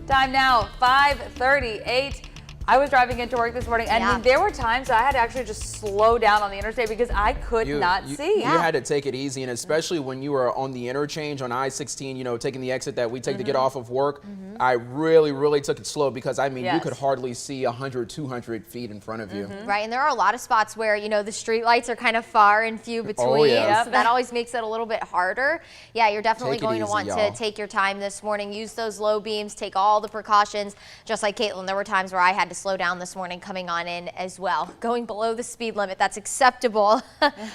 Time now, 5:38. I was driving into work this morning, and there were times I had to actually just slow down on the interstate because I could not see. You had to take it easy, and especially when you were on the interchange on I-16, you know, taking the exit that we take to get off of work, I really took it slow because, I mean, you could hardly see 100, 200 feet in front of you. Right, and there are a lot of spots where, you know, the street lights are kind of far and few between, so that always makes it a little bit harder. Yeah, you're definitely going to want to take your time this morning, use those low beams, take all the precautions. Just like Caitlin, there were times where I had to slow down this morning coming on in as well. Going below the speed limit, that's acceptable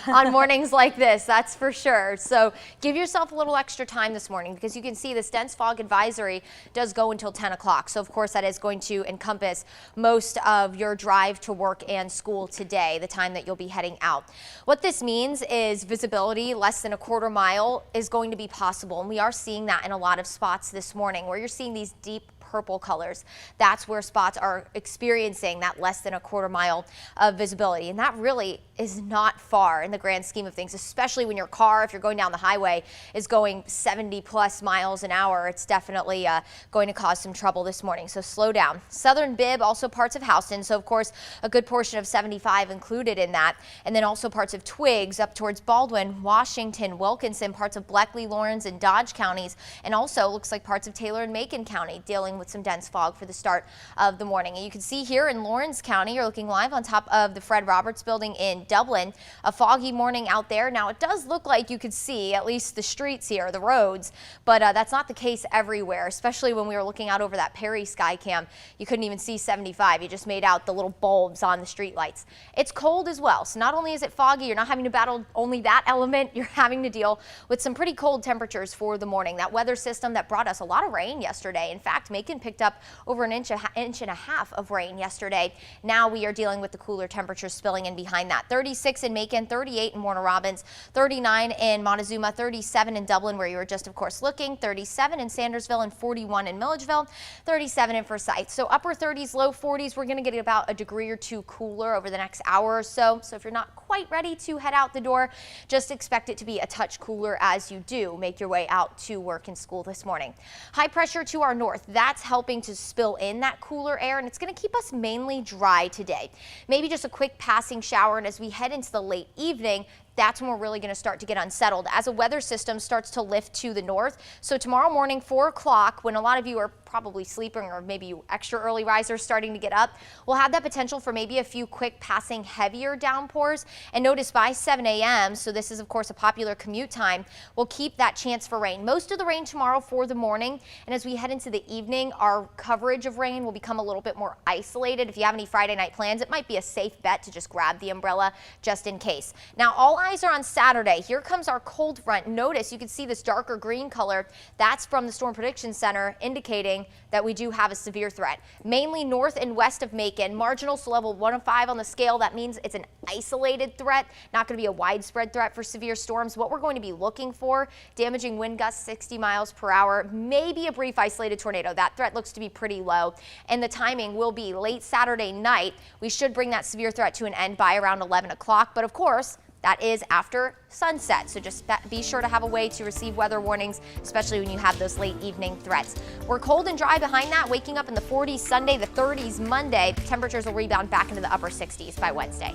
on mornings like this, that's for sure. So give yourself a little extra time this morning because you can see this dense fog advisory does go until 10 o'clock. So of course that is going to encompass most of your drive to work and school today, the time that you'll be heading out. What this means is visibility less than a quarter mile is going to be possible. And we are seeing that in a lot of spots this morning where you're seeing these deep purple colors. That's where spots are experiencing that less than a quarter mile of visibility. And that really is not far in the grand scheme of things, especially when your car, if you're going down the highway, is going 70 plus miles an hour. It's definitely going to cause some trouble this morning. So slow down. Southern Bibb, also parts of Houston. So of course, a good portion of 75 included in that. And then also parts of Twiggs up towards Baldwin, Washington, Wilkinson, parts of Bleckley, Lawrence, and Dodge counties. And also looks like parts of Taylor and Macon County dealing with some dense fog for the start of the morning. And you can see here in Lawrence County, you're looking live on top of the Fred Roberts building in Dublin. A foggy morning out there. Now it does look like you could see at least the streets here, the roads, but that's not the case everywhere, especially when we were looking out over that Perry Skycam. You couldn't even see 75. You just made out the little bulbs on the street lights. It's cold as well. So not only is it foggy, you're not having to battle only that element, you're having to deal with some pretty cold temperatures for the morning. That weather system that brought us a lot of rain yesterday. In fact, Macon picked up over an inch and a half of rain yesterday. Now we are dealing with the cooler temperatures spilling in behind that. 36 in Macon, 38 in Warner Robins, 39 in Montezuma, 37 in Dublin, where you were just, of course, looking, 37 in Sandersville, and 41 in Milledgeville, 37 in Forsyth. So upper 30s, low 40s. We're going to get about a degree or two cooler over the next hour or so. So if you're not quite ready to head out the door, just expect it to be a touch cooler as you do make your way out to work and school this morning. High pressure to our north, that's helping to spill in that cooler air, and it's going to keep us mainly dry today. Maybe just a quick passing shower, and as we head into the late evening, that's when we're really going to start to get unsettled as a weather system starts to lift to the north. So tomorrow morning, 4 o'clock, when a lot of you are probably sleeping or maybe you extra early risers starting to get up, we'll have that potential for maybe a few quick passing heavier downpours. And notice by 7 a.m., so this is of course a popular commute time, we'll keep that chance for rain. Most of the rain tomorrow for the morning, and as we head into the evening, our coverage of rain will become a little bit more isolated. If you have any Friday night plans, it might be a safe bet to just grab the umbrella just in case. Now all eyes are on Saturday. Here comes our cold front. Notice you can see this darker green color. That's from the Storm Prediction Center indicating that we do have a severe threat. Mainly north and west of Macon. Marginal, so level 1 of 5 on the scale. That means it's an isolated threat, not going to be a widespread threat for severe storms. What we're going to be looking for, damaging wind gusts 60 miles per hour, maybe a brief isolated tornado. That threat looks to be pretty low. And the timing will be late Saturday night. We should bring that severe threat to an end by around 11 o'clock. But of course, that is after sunset, so just be sure to have a way to receive weather warnings, especially when you have those late evening threats. We're cold and dry behind that, waking up in the 40s Sunday, the 30s Monday. Temperatures will rebound back into the upper 60s by Wednesday.